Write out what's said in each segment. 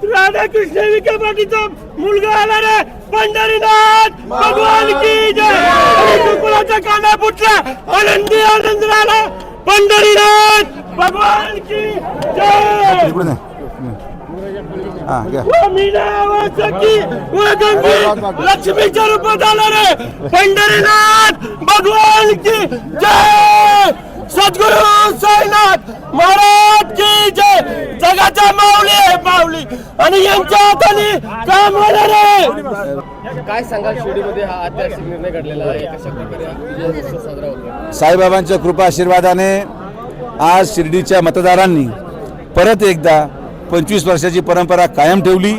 राधाकृष्ण विखे पाटीलचा मुलगा आला रे पंढरीनाथ भगवान की जय। कुकुलाचा कांदा फुटला आनंदी आनंद झाला पंढरीनाथ भगवान की जय। लक्ष्मीच्या रूपात आला रे पंढरीनाथ भगवान की जय। सद्गुरु साईनाथ महाराज की जय। जगाचा माऊली आहे माऊली आणि यांच्या हाताने काम होणार आहे। काय सांगाल शिर्डीमध्ये हा ऐतिहासिक निर्णय घडलेला आहे, कशा प्रकारे विजय उत्सव साजरा होतो? साईबाबांच्या कृपा आशीर्वादाने आज शिर्डीच्या मतदारांनी परत एकदा 25 वर्षाची परंपरा कायम ठेवली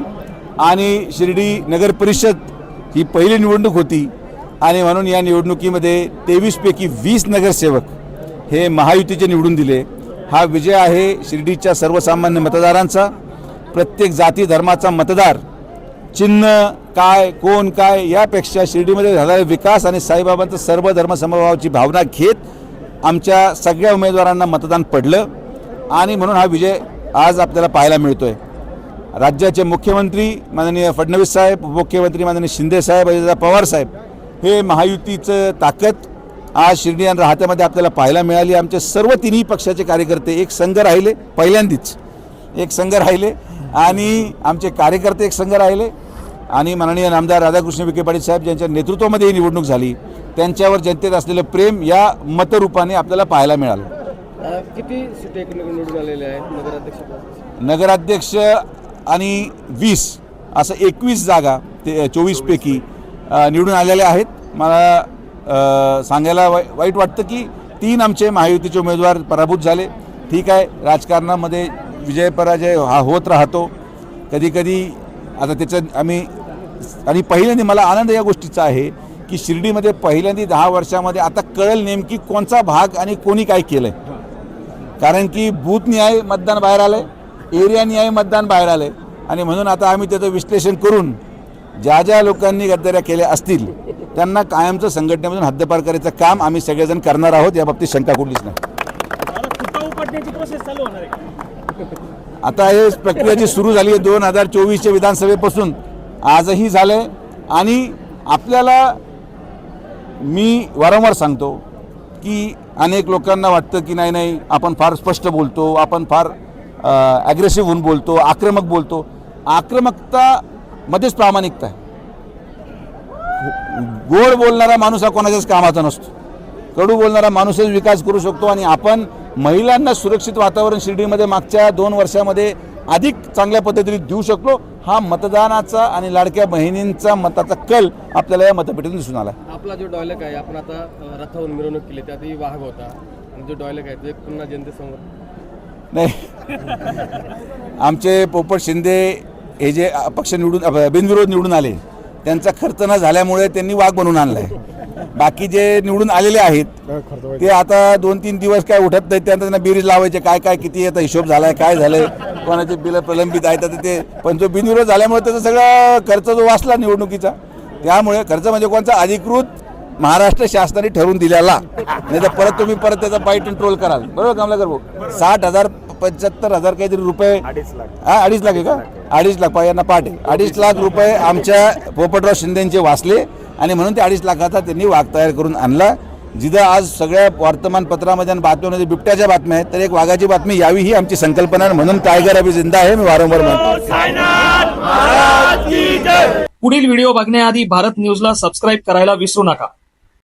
आणि शिर्डी नगर परिषद ही पहिली निवडणूक होती आणि म्हणून या निवडणुकीमध्ये 23 पैकी 20 नगरसेवक हे महायुतीचे निवडून दिले। हा विजय आहे शिर्डीच्या सर्वसामान्य मतदारांचा। प्रत्येक जाती धर्माचा मतदार चिन्ह काय कोण काय यापेक्षा शिर्डीमध्ये झालेला विकास आणि साईबाबांचं सर्व धर्म समभावाची भावना घेत आमच्या सगळ्या उमेदवारांना मतदान पडलं आणि म्हणून हा विजय आज आपल्याला पाहायला मिळतोय। राज्याचे मुख्यमंत्री माननीय फडणवीस साहेब, उपमुख्यमंत्री माननीय शिंदे साहेब, अजित पवार साहेब हे महायुतीचं ताकद आज शिर्डी आणि राहत्यामध्ये आपल्याला पाहायला मिळाली। आमचे सर्व तिन्ही पक्षाचे कार्यकर्ते एक संघ राहिले, पहिल्यांदाच एक संघ राहिले आणि आमचे कार्यकर्ते एक संघ राहिले आणि माननीय नामदार राधाकृष्ण विखे पाटील साहेब ज्यांच्या नेतृत्वामध्ये ही निवडणूक झाली त्यांच्यावर जनतेत असलेलं प्रेम या मतरूपाने आपल्याला पाहायला मिळालं। किती सीट निवडून आलेले आहेत नगराध्यक्ष? नगराध्यक्ष आणि 20 असं 21 जागा ते 24 पैकी निवडून आलेल्या आहेत। मला सांगायला वाईट वाटतं की 3 आमचे महायुतीचे उमेदवार पराभूत झाले। ठीक आहे, राजकारणामध्ये विजय पराजय हा होत राहतो कधी कधी। आता त्याचं आम्ही आणि पहिल्यांदा मला आनंद या गोष्टीचा आहे की शिर्डीमध्ये पहिल्यांदा 10 वर्षामध्ये आता कळेल नेमकी कोणचा भाग आणि कोणी काय केलं आहे। कारण की बूथ न्याय मतदान बाहेर आलं आहे, एरिया न्याय मतदान बाहेर आलं आहे आणि म्हणून आता आम्ही त्याचं विश्लेषण करून ज्या ज्या लोकांनी गद्दाऱ्या केल्या असतील त्यांना कायमचं संघटनेमधून हद्दपार करायचं काम आम्ही सगळेजण करणार आहोत, याबाबतीत शंका कुठलीच नाही। आता हे प्रक्रिया सुरू झाली आहे 2024च्या विधानसभेपासून आजही झालंय आणि आपल्याला मी वारंवार सांगतो की अनेक लोकांना वाटतं की नाही आपण फार स्पष्ट बोलतो, आपण फार ॲग्रेसिव्ह होऊन बोलतो, आक्रमक बोलतो। आक्रमकतामध्येच प्रामाणिकता आहे। गोड बोलणारा माणूस हा कोणाच्याच कामाचा नसतो, कडू बोलणारा माणूसच विकास करू शकतो आणि आपण महिलांना सुरक्षित वातावरण शिर्डीमध्ये मागच्या 2 वर्षामध्ये अधिक चांगल्या पद्धतीने देऊ शकलो। हा मतदानाचा आणि लाडक्या बहिणींचा मताचा कल आपल्याला या मतपेटीतून दिसून आला। आपला जो डायलॉग आहे, आपण आता रथावरून मिरवणूक केली त्यातही वाहक होता आणि जो डायलॉग आहे तो पुन्हा जनतेसमोर नाही आमचे पोपट शिंदे हे जे अपक्ष निवडून बिनविरोध निवडून आले त्यांचा खर्च न झाल्यामुळे त्यांनी वाघ बनवून आणलाय। बाकी जे निवडून आलेले आहेत ते आता 2-3 दिवस काय उठत नाही, त्यांना बेरीज लावायचे काय काय किती आता हिशोब झालाय काय झालंय, कोणाचे बिलं प्रलंबित आहेत ते। पण जो बिनविरोध झाल्यामुळे त्याचा सगळा खर्च जो वाचला निवडणुकीचा, त्यामुळे खर्च म्हणजे कोणता अधिकृत महाराष्ट्र शासनाने ठरवून दिलेला, नाही तर परत तुम्ही त्याचा पायी कंट्रोल कराल। बरोबर कमलाकर भाऊ? 60,000 75,000 काहीतरी रुपये, 2.5 लाख आहे का? 2.5 लाख यांना पाठ आहे। 2.5 लाख रुपये आमच्या पोपटराव शिंदेचे वाचले आणि म्हणून ते 2.5 लाखाचा त्यांनी वाघ तयार करून आणला। जिथं आज सगळ्या वर्तमानपत्रामध्ये आणि बातम्यांमध्ये बिबट्याच्या बातम्या आहेत तर एक वाघाची बातमी यावी ही आमची संकल्पना आहे। म्हणून टायगर अभी जिंदा आहे मी वारंवार म्हणतो। पुढील व्हिडिओ बघण्याआधी भारत न्यूजला सबस्क्राईब करायला विसरू नका।